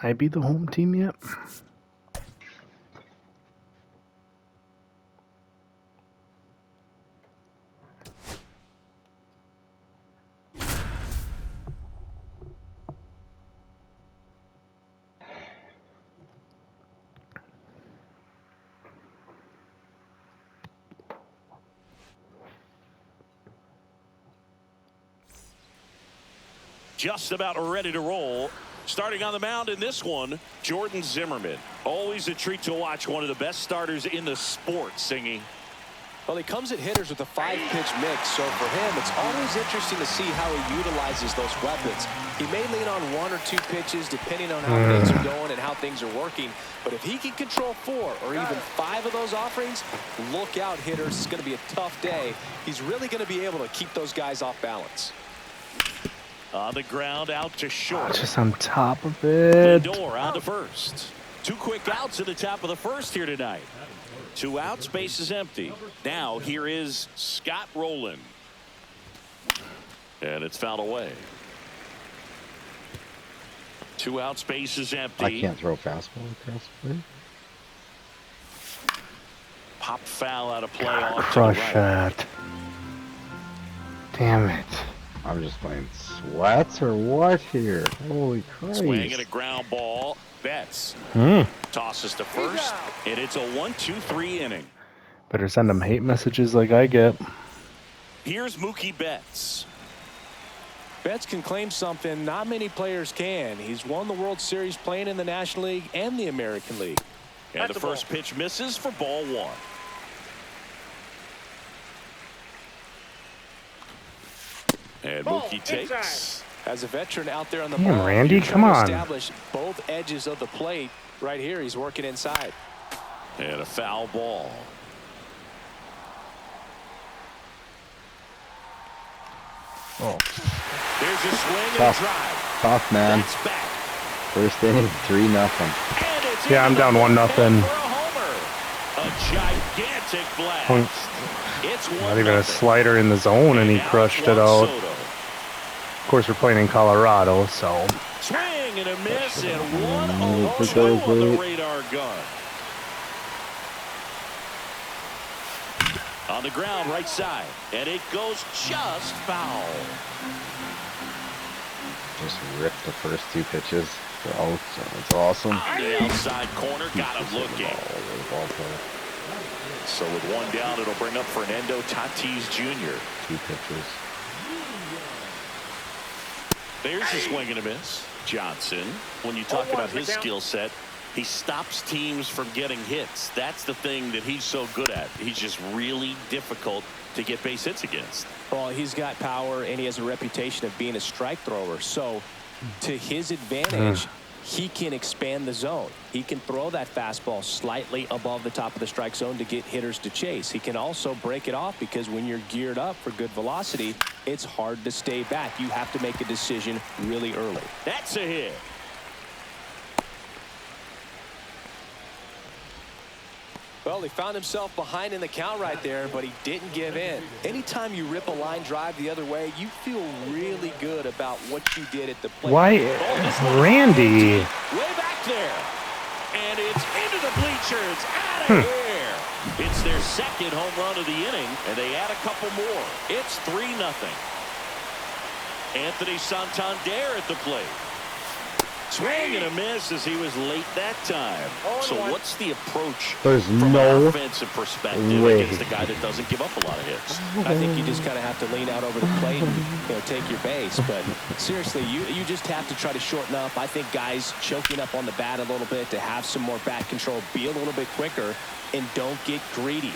I be the home team yet? Just about ready to roll. Starting on the mound in this one, Jordan Zimmermann. Always a treat to watch one of the best starters in the sport singing. Well, he comes at hitters with a 5-pitch mix, so for him, it's always interesting to see how he utilizes those weapons. He may lean on 1 or 2 pitches depending on how things are going and how things are working, but if he can control 4 or even 5 of those offerings, look out, hitters. It's going to be a tough day. He's really going to be able to keep those guys off balance. On the ground, out to short. Just on top of it. Lindor on to first. 2 quick outs at the top of the first here tonight. 2 outs, base is empty. Now here is Scott Rowland. And it's fouled away. 2 outs, base is empty. I can't throw fastball across the plate. Pop foul out of play off to the Crush right. that. Damn it. I'm just playing sweats or what here? Holy Christ. Swing and a ground ball. Betts tosses to first, and it's a 1-2-3 inning. Better send them hate messages like I get. Here's Mookie Betts. Betts can claim something not many players can. He's won the World Series playing in the National League and the American League. And the first pitch misses for ball 1. And Mookie takes. As a veteran out there on the Damn, ball, Randy, you're come trying to on. establish both edges of the plate. Right here, he's working inside. And a foul ball. Oh, There's a swing and a Tough. drive. tough, man. That's back. First inning, 3-0. And it's Yeah, I'm into down the 1-0. bullpen for a homer. A gigantic blast. It's 1-0. Not even a slider in the zone, and he Now crushed it's it Juan out. Soto. Of course, we're playing in Colorado, so. Swing and a miss, and Mm, 1-0-2 on the great. radar gun. On the ground, right side, and it goes just foul. Just ripped the first 2 pitches. They're out, so it's awesome. On the outside corner, got him looking. So with 1 down, it'll bring up Fernando Tatis Jr. 2 pitches. There's a swing and a miss. Johnson, when you talk about his skill set, he stops teams from getting hits. That's the thing that he's so good at. He's just really difficult to get base hits against. Well, he's got power, and he has a reputation of being a strike thrower. So, to his advantage, he can expand the zone. He can throw that fastball slightly above the top of the strike zone to get hitters to chase. He can also break it off because when you're geared up for good velocity, it's hard to stay back. You have to make a decision really early. That's a hit. Well, he found himself behind in the count right there, but he didn't give in. Anytime you rip a line drive the other way, you feel really good about what you did at the plate. Why, Randy? Way back there. And it's into the bleachers. Out of here. It's their second home run of the inning, and they add a couple more. It's 3-0. Anthony Santander at the plate. Swing and a miss as he was late that time. So what's the approach There's from no an offensive perspective way. against a guy that doesn't give up a lot of hits? I think you just kind of have to lean out over the plate and take your base. But seriously, you just have to try to shorten up. I think guys choking up on the bat a little bit to have some more bat control, be a little bit quicker, and don't get greedy.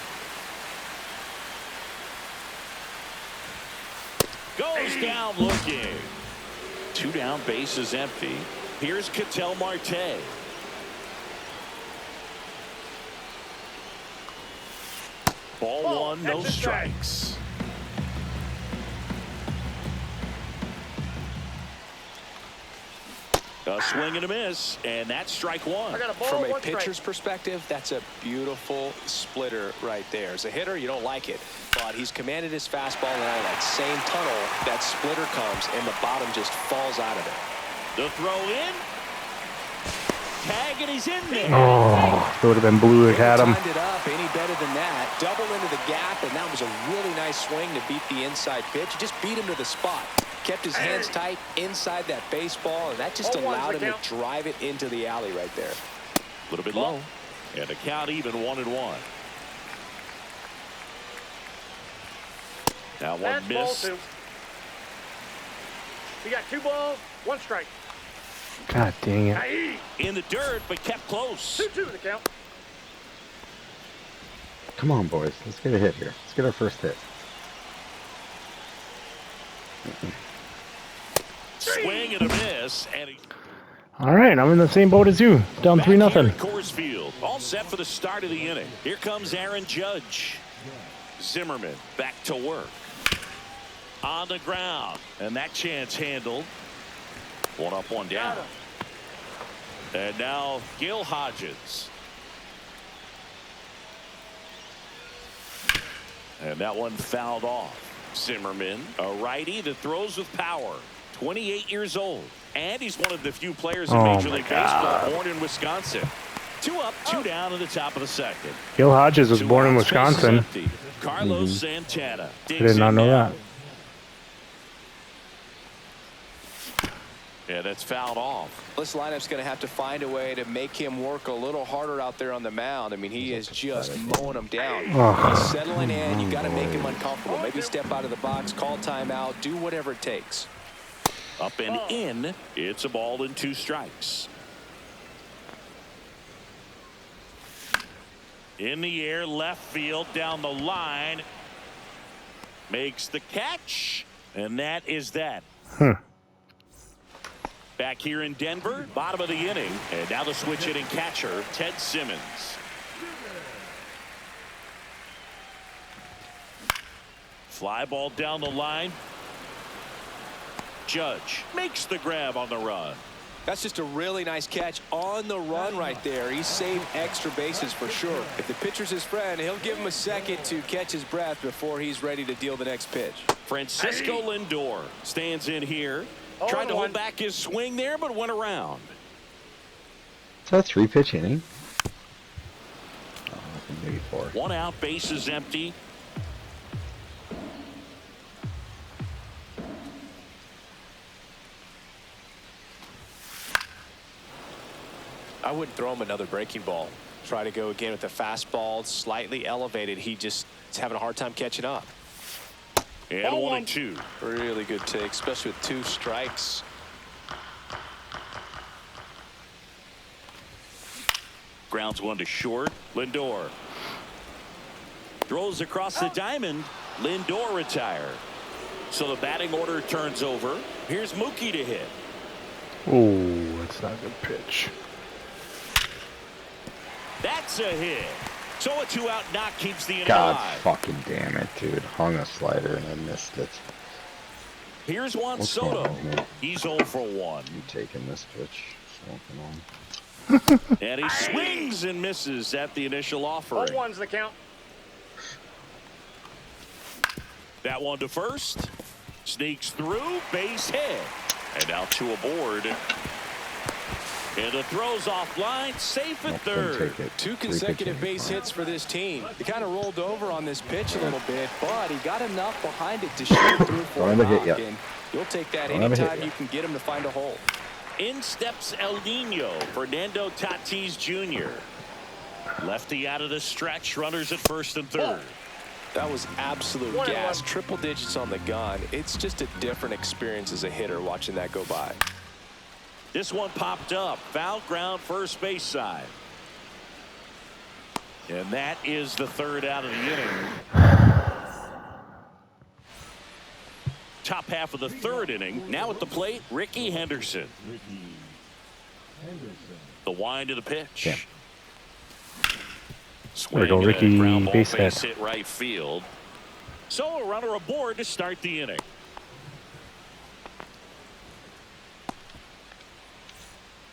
Goes down looking. 2 down, base is empty. Here's Ketel Marte. Ball 1, no strikes. A swing and a miss, and that's strike 1. From a pitcher's perspective, that's a beautiful splitter right there. As a hitter, you don't like it, but he's commanded his fastball, and out of that same tunnel, that splitter comes, and the bottom just falls out of it. The throw in, Tag, and he's in there. Oh, it would have been blue if had him. Timed it up any better than that. Double into the gap, and that was a really nice swing to beat the inside pitch. He just beat him to the spot. Kept his hands tight inside that baseball, and that just allowed him to drive it into the alley right there. A little bit low. And the count even 1-1. Now one miss. You got 2 balls, 1 strike. God dang it. In the dirt, but kept close. 2-2 the count. Come on, boys. Let's get a hit here. Let's get our first hit. Swing and a miss. And he All right, I'm in the same boat as you. Down back 3-0. here at Coors Field, all set for the start of the inning. Here comes Aaron Judge. Zimmerman back to work. On the ground. And that chance handled. 1 up, 1 down. And now Gil Hodges. And that one fouled off. Zimmerman, a righty that throws with power. 28 years old. And he's one of the few players in Major League Baseball born in Wisconsin. 2 up, 2 down in the top of the second. Gil Hodges was 2 born in outs, bases Wisconsin. empty. Carlos Santana. I did not know that. Yeah, that's fouled off. This lineup's going to have to find a way to make him work a little harder out there on the mound. I mean, he is just mowing him down. He's settling in. You got to make him uncomfortable. Maybe step out of the box, call timeout, do whatever it takes. Up and in. It's a ball and 2 strikes. In the air, left field, down the line. Makes the catch. And that is that. Back here in Denver, bottom of the inning. And now the switch hitting catcher, Ted Simmons. Fly ball down the line. Judge makes the grab on the run. That's just a really nice catch on the run right there. He saved extra bases for sure. If the pitcher's his friend, he'll give him a second to catch his breath before he's ready to deal the next pitch. Francisco Lindor stands in here. Tried to hold back his swing there, but went around. Is that a 3-pitch inning? Oh, maybe 4. 1 out, bases empty. I wouldn't throw him another breaking ball. Try to go again with the fastball, slightly elevated. He just is having a hard time catching up. And 1-2. Really good take, especially with 2 strikes. Grounds 1 to short. Lindor throws across the diamond. Lindor retired. So the batting order turns over. Here's Mookie to hit. Oh, that's not a good pitch. That's a hit. So a 2-out knock keeps the inning God alive. fucking damn it, dude. Hung a slider and I missed it. Here's Juan What's Soto. going on here? He's 0 for 1. I'm taking this pitch. Something on. And he swings and misses at the initial offering. 0-1's the count. That one to first. Sneaks through. Base hit. And now 2 aboard. And the throw's offline. Safe at Nope, third. couldn't take it. 2 3-pitch consecutive inning. base hits for this team. He kind of rolled over on this pitch a little bit, but he got enough behind it to shoot through for Don't a have a hit knock, yet. and you'll take that Don't have a hit anytime yet. you can get him to find a hole. In steps El Nino. Fernando Tatis Jr. Lefty out of the stretch. Runners at first and third. That was absolute 1-1. gas. Triple digits on the gun. It's just a different experience as a hitter watching that go by. This one popped up. Foul ground first base side. And that is the 3rd out of the inning. Top half of the 3rd inning. Now at the plate, Ricky Henderson. The wind of the pitch. Yeah. Swing There we go, and a Ricky, ground ball, base base hit. hit right field. So a runner aboard to start the inning.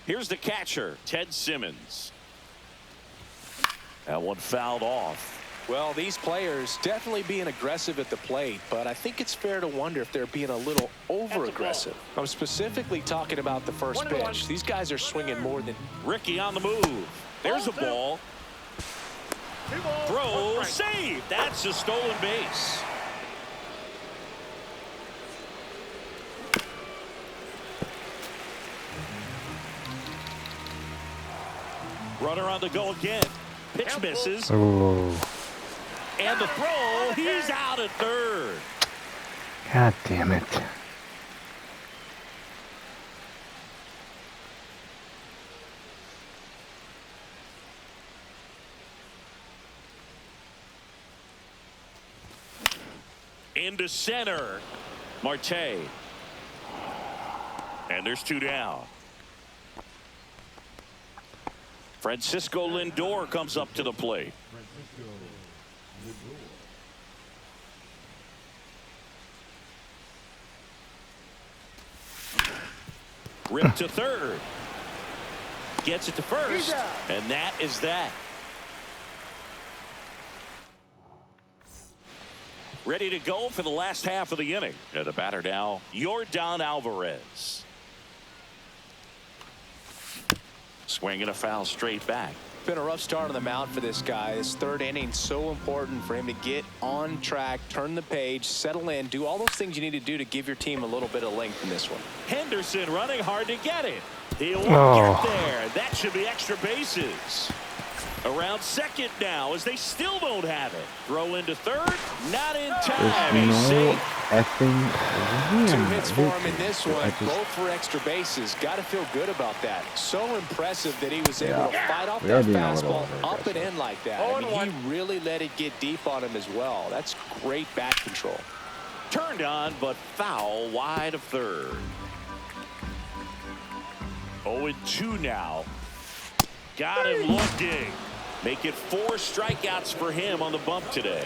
Here's the catcher, Ted Simmons. That one fouled off. Well, these players definitely being aggressive at the plate, but I think it's fair to wonder if they're being a little over-aggressive. I'm specifically talking about the first pitch. These guys are swinging more than... Ricky on the move. There's a ball. Throw, save. That's a stolen base. Runner on the go again. Pitch misses. Oh, And the throw, he's out at third. God damn it. Into center. Marte. And there's 2 down. Francisco Lindor comes up to the plate. Ripped to third. Gets it to first. And that is that. Ready to go for the last half of the inning. And the batter now, Yordan Alvarez. Swinging a foul straight back. Been a rough start on the mound for this guy. His third inning so important for him to get on track, turn the page, settle in, do all those things you need to do to give your team a little bit of length in this one. Henderson running hard to get it. He won't get there. That should be extra bases. Around second now as they still don't have it. Throw into third. Not in time. There's He's no safe. effing 2 wind. hits for him in this one, I just- both for extra bases. Got to feel good about that. So impressive that he was able to fight off We are that being a little fastball up and over-aggressive. in like that. I mean, he really let it get deep on him as well. That's great bat control. Turned on, but foul wide of third. 0-2 now. Got him looking. Make it 4 strikeouts for him on the bump today.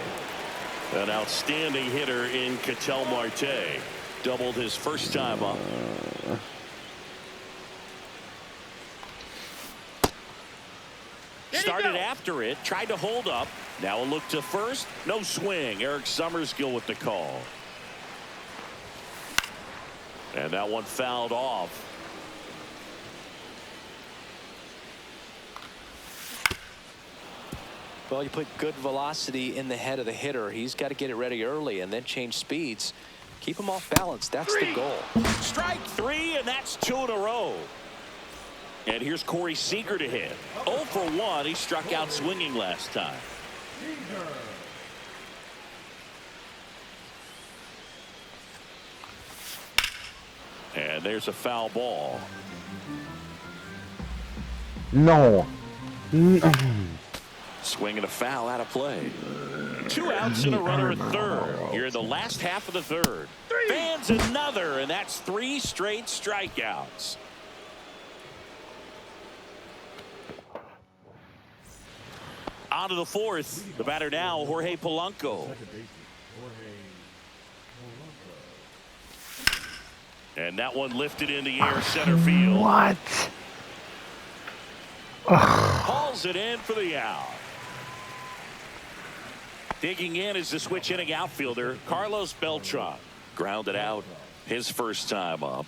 An outstanding hitter in Ketel Marte. Doubled his first time up. Started after it. Tried to hold up. Now a look to first. No swing. Eric Summerskill with the call. And that one fouled off. Well, you put good velocity in the head of the hitter. He's got to get it ready early and then change speeds. Keep him off balance. That's the goal. Strike 3, and that's 2 in a row. And here's Corey Seager to hit. 0 for 1. He struck out swinging last time. And there's a foul ball. No. Swinging a foul out of play. 2 outs and a runner at third. Here in the last half of the third. Fans another, and that's 3 straight strikeouts. On to the fourth. The batter now, Jorge Polanco. And that one lifted in the air center field. What? Hauls it in for the out. Digging in is the switch hitting outfielder Carlos Beltran. Grounded out his first time up.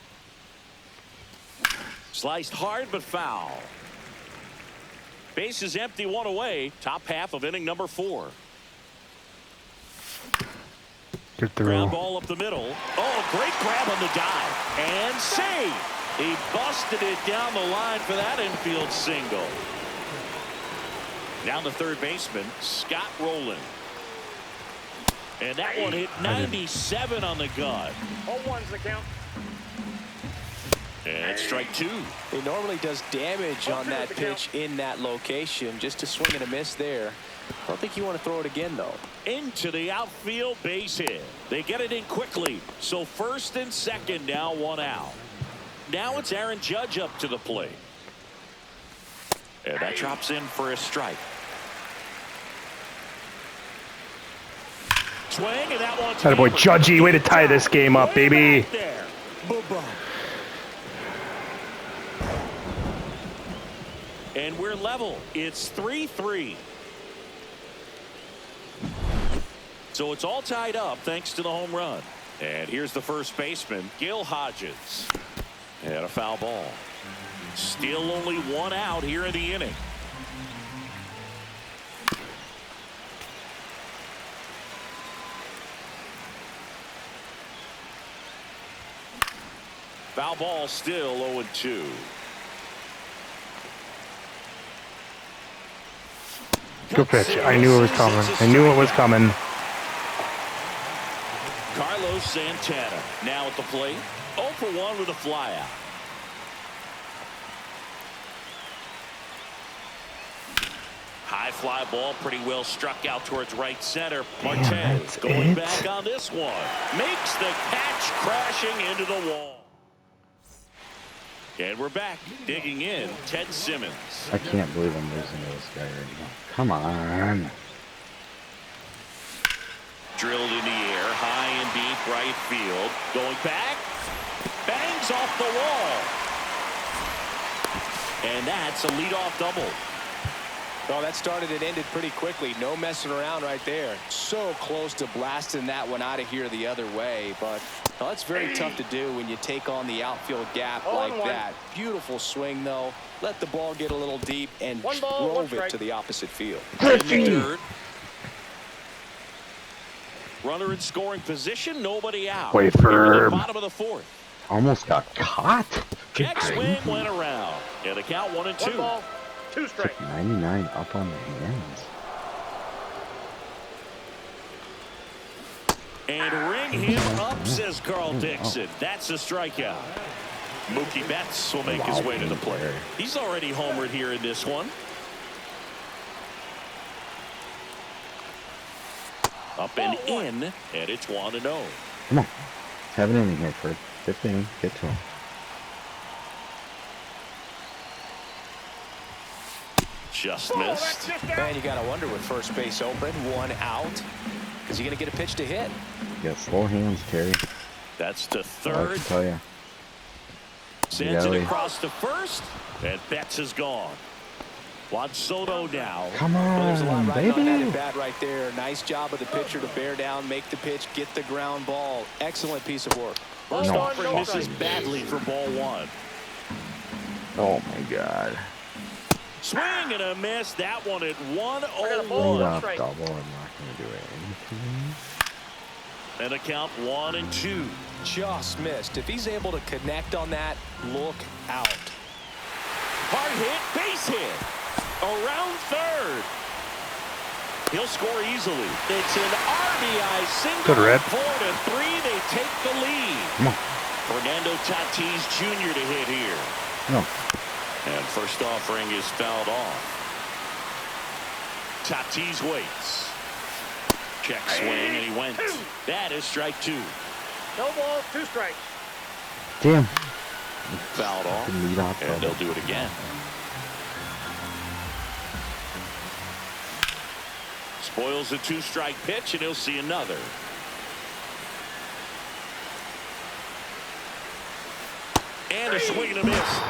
Sliced hard but foul. Base is empty, 1 away. Top half of inning number 4. Good Ground throw. ball up the middle. Oh, great grab on the dive. And save. He busted it down the line for that infield single. Down the third baseman, Scott Rowland. And that one hit 97 on the gun. 0-1's the count. And strike 2. He normally does damage on that pitch in that location. Just a swing and a miss there. I don't think you want to throw it again, though. Into the outfield, base hit. They get it in quickly. So first and second now, 1 out. Now it's Aaron Judge up to the plate. And that drops in for a strike. Swing, and that one's Attaboy, Judgy, way to tie this game up, baby. back there. Boom. And we're level. It's 3-3. So it's all tied up thanks to the home run. And here's the first baseman, Gil Hodges. And a foul ball. Still only one out here in the inning. Foul ball, still 0-2. Good pitch. I knew it was coming. I knew it was coming. Carlos Santana now at the plate. 0 for 1 with a flyout. High fly ball, pretty well struck out towards right center. Marte that's going it? back on this one. Makes the catch, crashing into the wall. And we're back, digging in, Ted Simmons. I can't believe I'm losing to this guy right now. Come on. Drilled in the air, high and deep right field. Going back, bangs off the wall. And that's a leadoff double. Well, that started and ended pretty quickly. No messing around right there. So close to blasting that one out of here the other way. But well, it's very tough to do when you take on the outfield gap like that. Beautiful swing, though. Let the ball get a little deep and drove it to the opposite field. In the dirt. Runner in scoring position, nobody out. Wait We're for- to the bottom of the fourth. Almost got caught. Check swing went around. And the count 1-2. 1 ball, 2 strikes. Took 99 up on the hands. And ring him up, says Carl Dixon. That's a strikeout. Mookie Betts will make his way to the plate. He's already homered here in this one. Up and in, and it's 1-0. Come on. Have an inning here for 5th inning. Get to him. Just Oh, missed. that's just out. Man, you got to wonder with first base open, 1 out. Is he going to get a pitch to hit? You got slow hands, Terry. That's to I third. can tell you. Sends it Yelly. across to first, and Betts is gone. Juan Soto now. Come Well, there's a lot on, riding on that baby. at bat right there. Nice job of the pitcher to bear down, make the pitch, get the ground ball. Excellent piece of work. First No. offering misses badly for ball 1. Oh my God. Swing and a miss. That one at I got a 1-0-1. ball. Lead One off strike. double. I'm not going to do anything. And a count 1-2. Just missed. If he's able to connect on that, look out. Hard hit, base hit. Around third. He'll score easily. It's an RBI single. Good rip. 4-3. They take the lead. Come on. Fernando Tatis Jr. to hit here. No. And first offering is fouled off. Tatis waits. Check swing, and he went. That is strike 2. No ball, 2 strikes. Damn. Fouled off. Lead off And double. they'll do it again. Spoils a 2-strike pitch, and he'll see another. And a swing and a miss.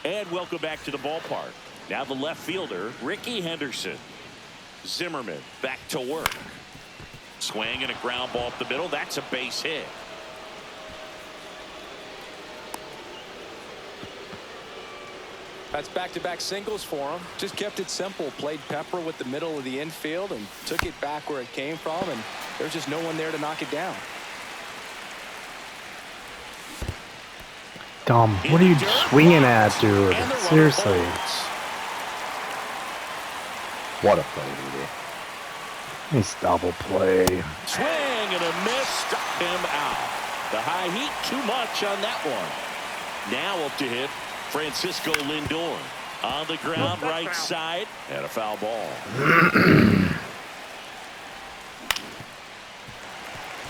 And welcome back to the ballpark. Now the left fielder, Ricky Henderson. Zimmerman back to work. Swing and a ground ball up the middle. That's a base hit. That's back-to-back singles for him. Just kept it simple. Played pepper with the middle of the infield and took it back where it came from, and there's just no one there to knock it down. Dumb. What are you swinging at, dude? And the runner Seriously. holds. What a play, dude. Nice double play. Swing and a miss. Struck him out. The high heat too much on that one. Now up to hit Francisco Lindor. On the ground, right side. And a foul ball.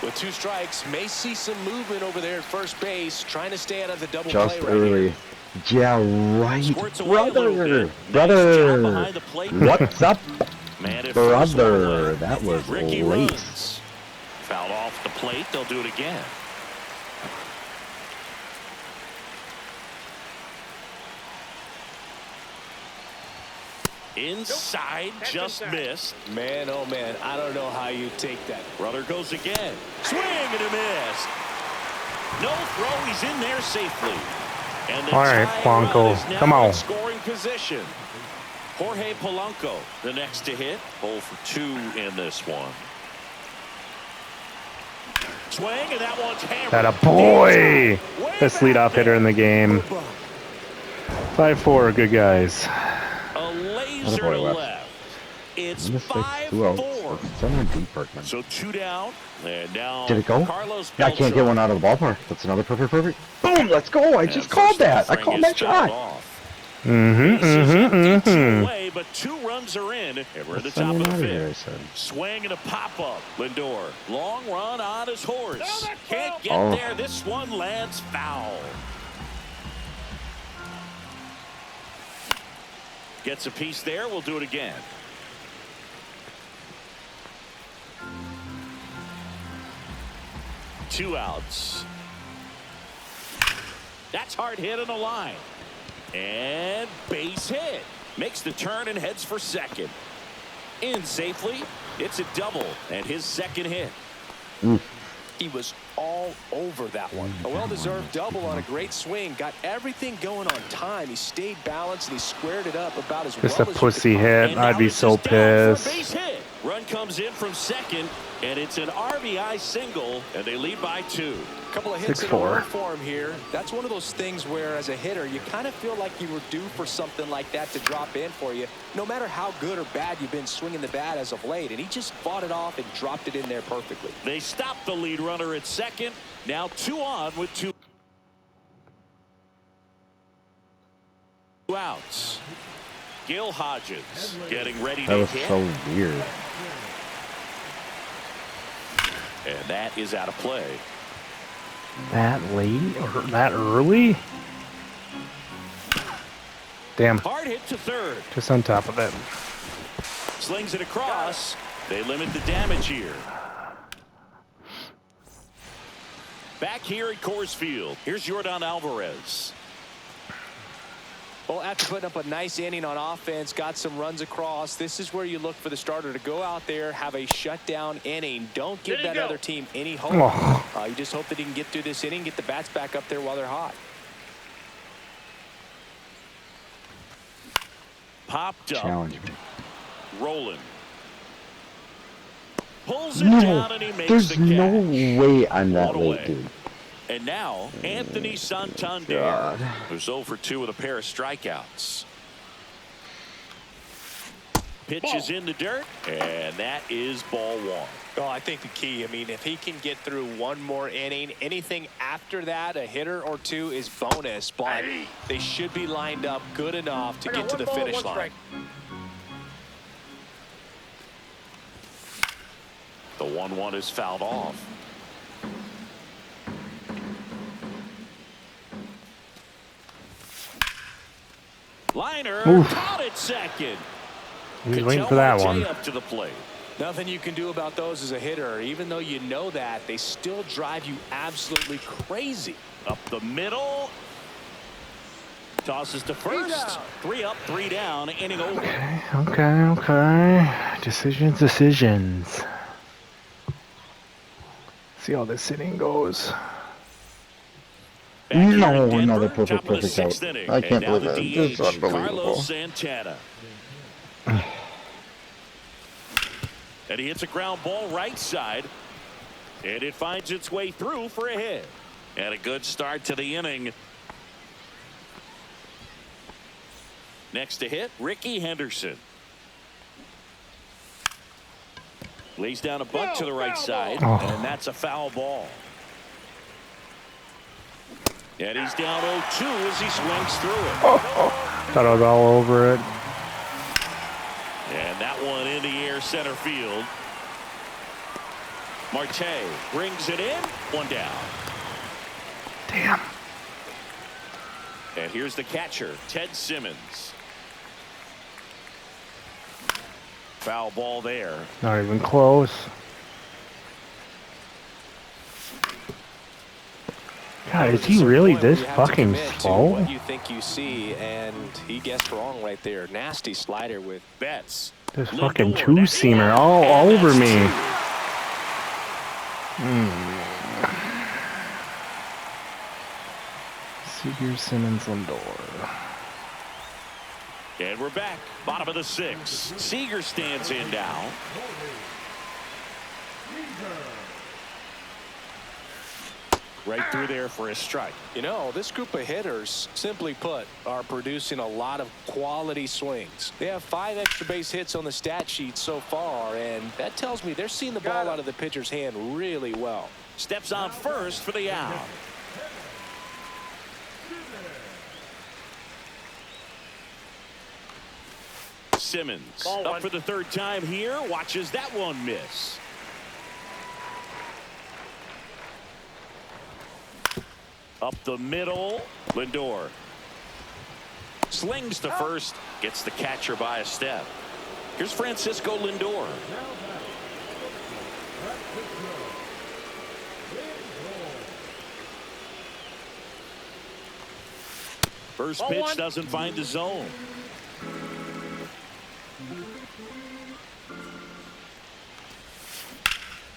With 2 strikes, may see some movement over there at first base, trying to stay out of the double Just play right early. here. Yeah, right. Squirts away a little Brother. bit. Nice job Brother. behind the plate. What's up, Man at first, brother? one That was Ricky late. runs. Fouled off the plate. They'll do it again. Inside, That's just inside. missed. Man, oh man, I don't know how you take that. Runner goes again. Swing and a miss. No throw. He's in there safely. And the All right, tying Polanco, run is now come on. in scoring position. Jorge Polanco, the next to hit. 0 for 2 in this one. Swing, and that one's hammered. That a boy. Way Best back leadoff hitter there. in the game. 5-4, good guys. A laser Attaboy, to Wes. left. It's Mistake. 2 outs. 5-4. Someone deep, Berkman. So 2 down. And now Did it go? Carlos Yeah, I can't get Beltran. one out of the ballpark. That's another perfect. Boom, let's go. I And just called first that. I offering called is that fouled shot. off. Mm-hmm, Bases empty, two mm-hmm. away, but 2 runs are in, and we're at the Send top him of the out of here, I fifth. said. Swing and a pop-up. Lindor, long run on his horse. No, that's Can't foul. get Oh. there. This one lands foul. Gets a piece there. We'll do it again. Two outs. That's hard hit on the line. And base hit. Makes the turn and heads for second. In safely. It's a double and his second hit. He was all over that one. A well-deserved double on a great swing. Got everything going on time. He stayed balanced and he squared it up about as Just well a as you pussy could hit. And I'd now be this so is down for a pissed. base hit. Run comes in from second, and it's an RBI single, and they lead by 2. Couple of hits in a 6-4. row for him here. That's one of those things where, as a hitter, you kind of feel like you were due for something like that to drop in for you, no matter how good or bad you've been swinging the bat as of late. And he just fought it off and dropped it in there perfectly. They stop the lead runner at second. Now 2 on with 2 outs. Gil Hodges getting ready That to was hit. so weird. And that is out of play. That late or that early? Damn, Hard hit to third. just on top of it. Slings it across. They limit the damage here. Back here at Coors Field, here's Yordan Alvarez. Well, after putting up a nice inning on offense, got some runs across, this is where you look for the starter to go out there, have a shutdown inning. Don't give Did he that go? other team any hope. Oh. You just hope that he can get through this inning, get the bats back up there while they're hot. Popped up. Challenge me. Rolling. Pulls it No, down and he makes there's the no catch. way I'm that One late, away. dude. And now, Anthony Santander, God. who's 0 for 2 with a pair of strikeouts. Pitches in the dirt, and that is ball 1. Oh, I think the key, I mean, if he can get through one more inning, anything after that, a hitter or two is bonus, but they should be lined up good enough to I get got to the one ball, finish one line. strike. The 1-1 is fouled off. Liner Oof. caught at second. He's Ketel waiting for that Marte one. up to the plate. Nothing you can do about those as a hitter. Even though you know that, they still drive you absolutely crazy. Up the middle. Tosses to first. 3 up, 3 down. Inning over. Okay. Decisions. See how this inning goes. Back here No, in Denver, another top of the perfect 6th out. inning. I can't And now believe the it. This is DH, unbelievable. Carlos Santana. And he hits a ground ball right side. And it finds its way through for a hit. And a good start to the inning. Next to hit, Ricky Henderson. Lays down a bunt to the right side. Oh. And that's a foul ball. And he's down 0-2 as he swings through it. Thought I was all over it. And that one in the air center field. Marte brings it in. 1 down. Damn. And here's the catcher, Ted Simmons. Foul ball there. Not even close. God, There is was a he certain really point where this you have to fucking commit to slow? what you think you see, and he guessed wrong right there. Nasty slider with Betts. This Lindor, fucking that's two-seamer one. all And over that's me. Seager, Simmons, Lindor. And we're back. Bottom of the 6th. Seager stands in now. Right through there for a strike. You know, this group of hitters, simply put, are producing a lot of quality swings. They have 5 extra base hits on the stat sheet so far, and that tells me they're seeing the ball out of the pitcher's hand really well. Steps on first for the out. Simmons Ball up one. for the 3rd time here. Watches that one miss. Up the middle. Lindor slings to first. Gets the catcher by a step. Here's Francisco Lindor. First Ball pitch one. doesn't find the zone.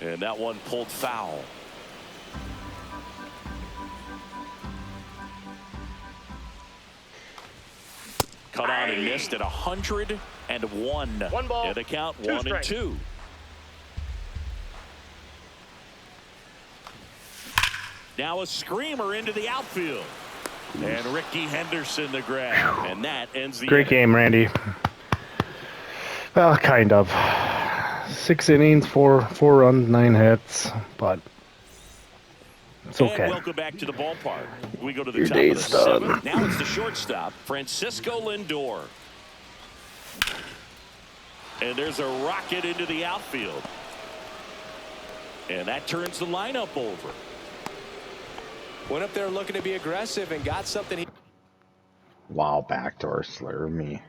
And that one pulled foul. Cut on and missed at 101. One ball, And the count 2 1 and strikes. 2. Now a screamer into the outfield. And Ricky Henderson the grab. And that ends the Great inning. game, Randy. Well, kind of. 6 innings, 4 runs, 9 hits, but it's okay. And welcome back to the ballpark. We go to the Your top of the day's done. 7th. Now it's the shortstop, Francisco Lindor. And there's a rocket into the outfield. And that turns the lineup over. Went up there looking to be aggressive and got something he Wow, backdoor slur me.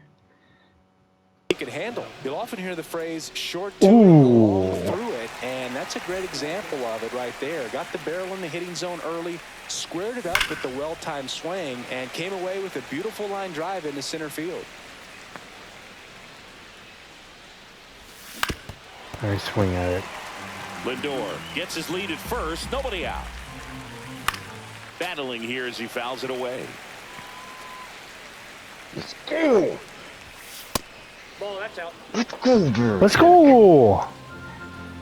could handle. You'll often hear the phrase short to it, long Ooh. through it, and that's a great example of it right there. Got the barrel in the hitting zone early, squared it up with the well-timed swing, and came away with a beautiful line drive into center field. Nice swing at it. Lindor gets his lead at first. Nobody out. Battling here as he fouls it away. Let's go! Ball, that's out. Let's go, girl! Let's go!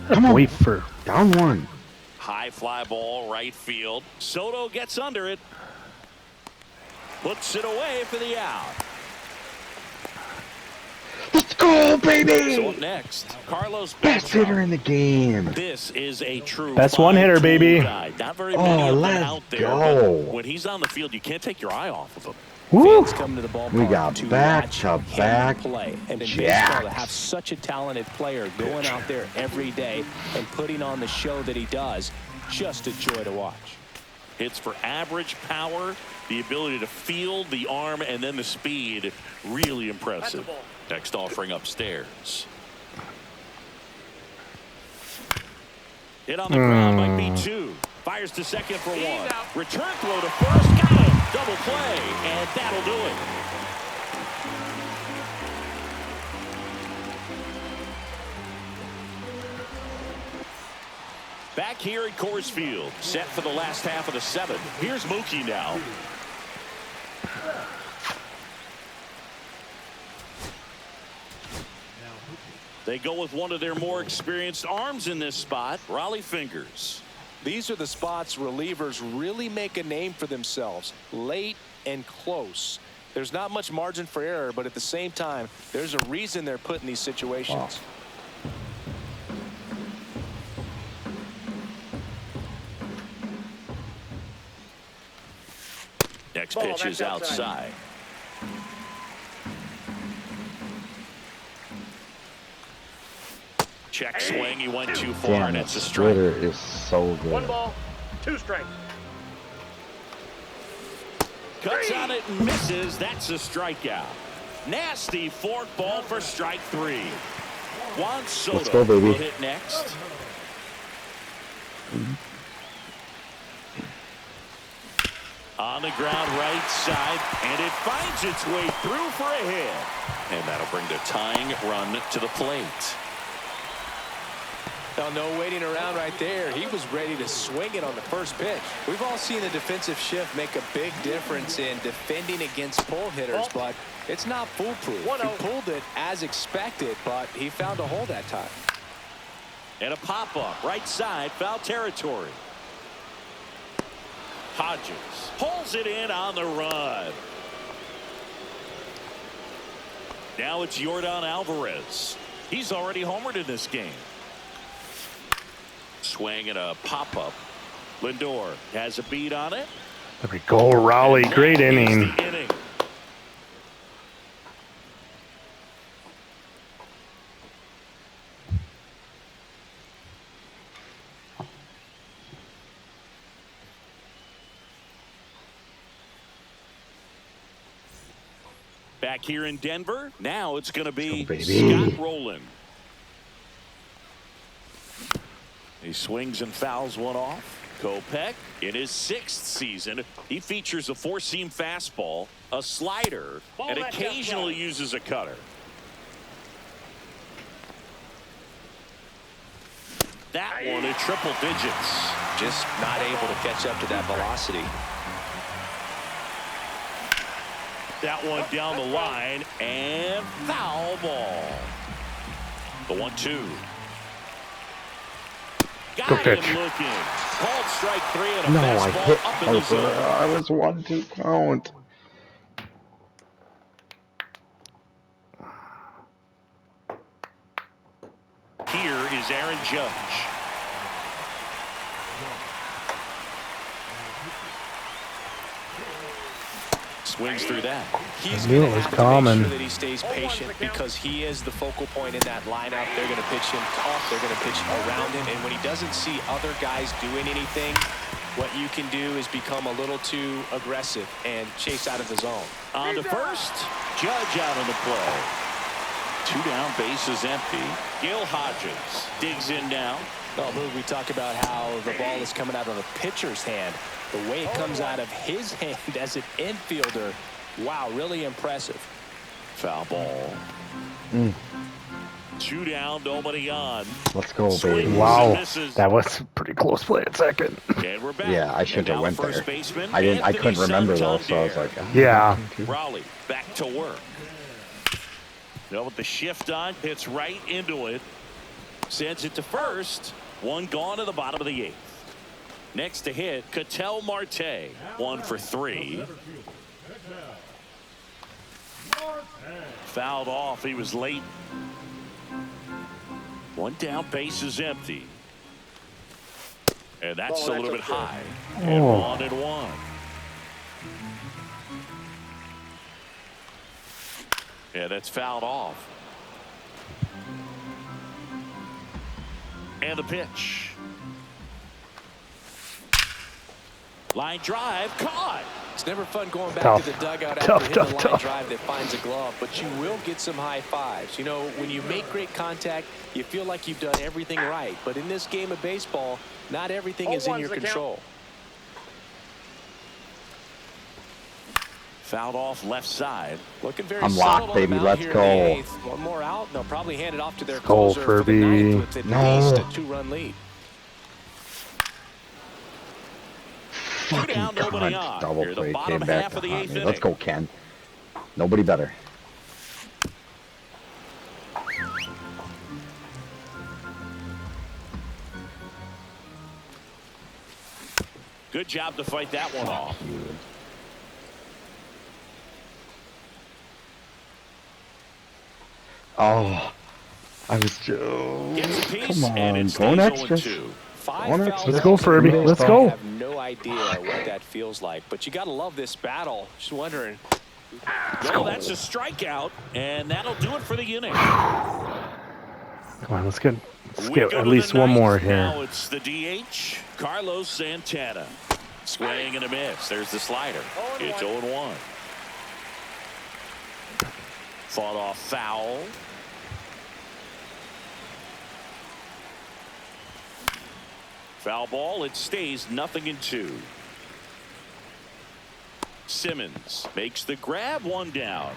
Come on. Wait for Down 1. High fly ball, right field. Soto gets under it. Puts it away for the out. Let's go, baby! So up next, Carlos Best Beltran. hitter in the game. This is a true Best one hitter, five-tool baby. guy. Not very many of them let's out there. go. But when he's on the field, you can't take your eye off of him. Woo! Fans come to the ballpark We got to back watch to him back play. And in jacks. baseball, to have such a talented player going out there every day and putting on the show that he does, just a joy to watch. Hits for average power, the ability to field, the arm, and then the speed. Really impressive. ball. Next offering upstairs. Hit on the ground might be 2. Fires to second for 1. out. Return throw to first. Got him. Double play. And that'll do it. Back here at Coors Field, set for the last half of the 7th. Here's Mookie now. They go with one of their more experienced arms in this spot, Raleigh Fingers. These are the spots relievers really make a name for themselves, late and close. There's not much margin for error, but at the same time, there's a reason they're put in these situations. Next Ball, pitch that's is outside. Check swing. He went too far, Damn, and that it's a strike. splitter is so good. 1 ball, 2 strikes. Cuts on it and misses. That's a strikeout. Nasty fork ball for strike 3. Juan Soto Let's go, baby. will hit next. On the ground right side, and it finds its way through for a hit. And that'll bring the tying run to the plate. Now, no waiting around right there. He was ready to swing it on the first pitch. We've all seen the defensive shift make a big difference in defending against pull hitters, but it's not foolproof. He pulled it as expected, but he found a hole that time. And a pop-up, right side, foul territory. Hodges pulls it in on the run. Now it's Yordan Alvarez. He's already homered in this game. Swing and a pop-up. Lindor has a beat on it. There we go, Raleigh. Great inning. The inning. Back here in Denver, now it's going to be Scott Rowland. He swings and fouls one off. Kopech, in his 6th season, he features a four-seam fastball, a slider, and occasionally uses a cutter. That one in triple digits. Just not able to catch up to that velocity. That one down the line, and foul ball. The 1-2. Got Good him pitch. looking. Called strike 3 and a No, I fastball hit up in the zone. Harper. I was 1-2 count. Here is Aaron Judge. Swings through that. He's knew going it to was have to common. make sure that he stays patient because he is the focal point in that lineup. They're going to pitch him tough. They're going to pitch around him. And when he doesn't see other guys doing anything, what you can do is become a little too aggressive and chase out of the zone. On to first. Judge out on the play. 2 down, bases empty. Gil Hodges digs in now. Well, Moog, we talk about how the ball is coming out of the pitcher's hand. The way it comes out of his hand as an infielder, wow, really impressive. Foul ball. 2 down, nobody on. Let's go, baby. Swings and Wow, misses. that was a pretty close play at second. And we're back. Yeah, I should And have now went first there. baseman, I Anthony couldn't remember though, so I was Santander. like, Yeah. Raleigh back to work. Now with the shift on, hits right into it. Sends it to first. One gone to the bottom of the 8th. Next to hit, Ketel Marte. 1 for 3. Fouled off. He was late. 1 down, base is empty. And that's a little bit high. And 1-1. Yeah, that's fouled off. And the pitch. Line drive, caught. It's never fun going back Tough. to the dugout Tough, after hitting tough, a line tough. drive that finds a glove, but you will get some high fives. You know, when you make great contact, you feel like you've done everything right. But in this game of baseball, not everything is in your control. Fouled off left side. Looking very I'm settled locked, on the baby. mound Let's here go. in the 8th. One more out, and they'll probably hand it off to their Go, closer for the 9th Furby. with at No. least a 2-run lead. 2 fucking down, nobody cunt. on. Double Here, the play bottom came back half of the to haunt 8th me. inning. Let's go, Ken. Nobody better. Good job to fight that one off. Oh, I was just. Gets a piece, Come and on, it going stays extra. 0-2. 5 One fouls extra. Let's go, Furby. Let's I go. have no idea what that feels like, but you got to love this battle. Just wondering. Well, that's a strikeout, and that'll do it for the inning. Come on, let's get We go at to least the one more ninth. here. Now it's the DH, Carlos Santana. Swing and a miss. There's the slider. It's 0-1. Fought off foul. Foul ball. It stays 0-2. Simmons makes the grab, one down.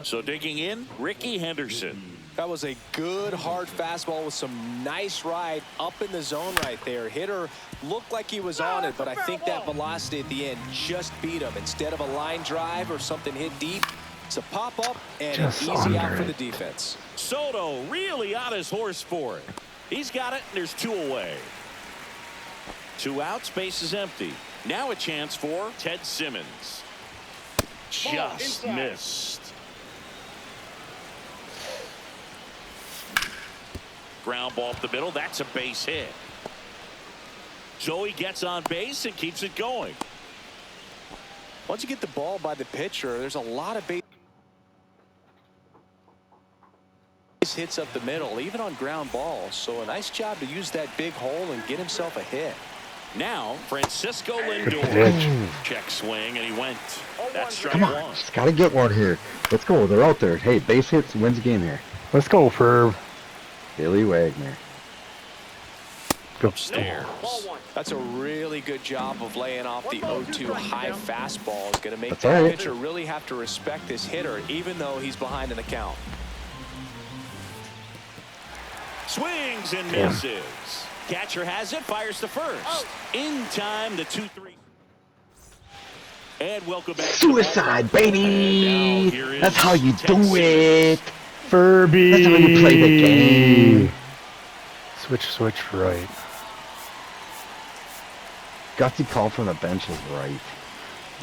So digging in, Ricky Henderson. That was a good hard fastball with some nice ride up in the zone right there. Hitter looked like he was on it, but I think that velocity at the end just beat him. Instead of a line drive or something hit deep, it's a pop up and Just an easy out under for the it. defense. Soto really on his horse for it. He's got it, and there's 2 away. 2 outs, base is empty. Now a chance for Ted Simmons. Just missed. Ground ball up the middle. That's a base hit. Joey gets on base and keeps it going. Once you get the ball by the pitcher, there's a lot of base hits up the middle, even on ground balls. So a nice job to use that big hole and get himself a hit. Now Francisco Good Lindor. pitch. Check swing, and he went. That's strike Come on, 1. just gotta get one here. Let's go. They're out there. Hey, base hits wins the game here. Let's go for Billy Wagner. Upstairs. Ball 1. That's a really good job of laying off the 0-2 high fastball. It's going to make That's that all right. pitcher really have to respect this hitter, even though he's behind in the count. Swings and Damn. misses. Catcher has it, fires to first. In time, the 2-3. And welcome back. to the Suicide, ball. baby. And now here That's is how you Ted do Simmons. it. Furby. That's how you play the game. Switch right. Gutsy call from the bench is right.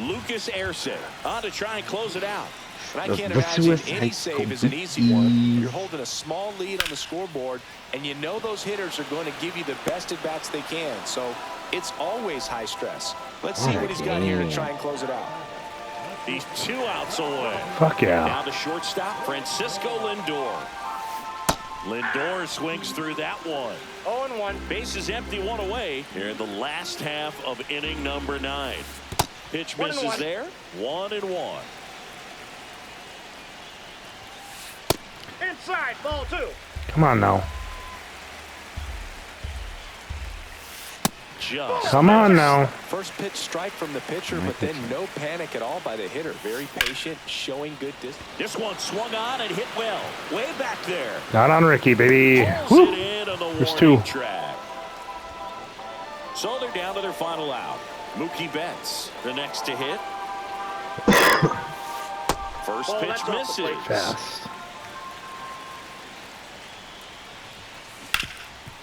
Lucas Erceg on to try and close it out. And I The- can't the imagine suicide any save is an easy one. cookies. You're holding a small lead on the scoreboard, and you know those hitters are going to give you the best at-bats they can. So it's always high stress. Let's see What a what he's got here to game. try and close it out. He's 2 outs away. Fuck yeah. Now the shortstop, Francisco Lindor. Lindor swings through that one. 0-1. Base is empty, 1 away here in the last half of inning number 9. Pitch 1-1. misses there. 1-1. Inside. Ball 2. Come on now. Just Come on now. First pitch strike from the pitcher, but then no panic at all by the hitter. Very patient, showing good distance. this one swung on and hit well. Way back there. Not on Ricky, baby. Pulls Woo. it in on the There's warning 2. track. So they're down to their final out. Mookie Betts, the next to hit. First Ball, pitch that's off the misses. plate. Fast.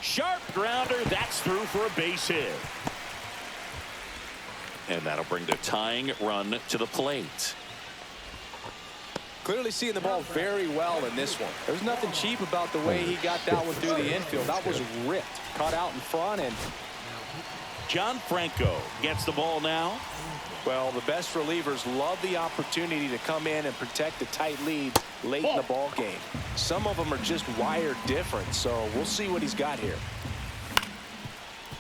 Sharp grounder. That's through for a base hit. And that'll bring the tying run to the plate. Clearly seeing the ball very well in this one. There's nothing cheap about the way he got that one through the infield. That was ripped. Caught out in front, and John Franco gets the ball now. well, the best relievers love the opportunity to come in and protect a tight lead late in the ball game. Some of them are just wired different, so we'll see what he's got here.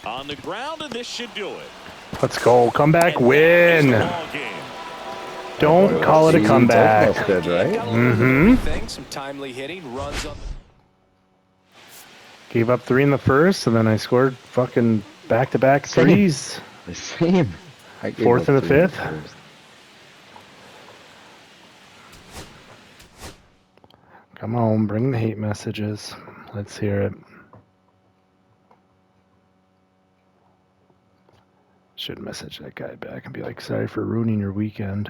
On the ground, and this should do it. Let's go. Comeback And that is the win. ball game. Don't call it a comeback. That's good, right? Got a little bit of everything, some timely hitting, runs on the Gave up 3 in the first, and then I scored fucking back-to-back Same. threes. The same. I gave Fourth up and the 3 in fifth. first. Come on, bring the hate messages. Let's hear it. Should message that guy back and be like, sorry for ruining your weekend.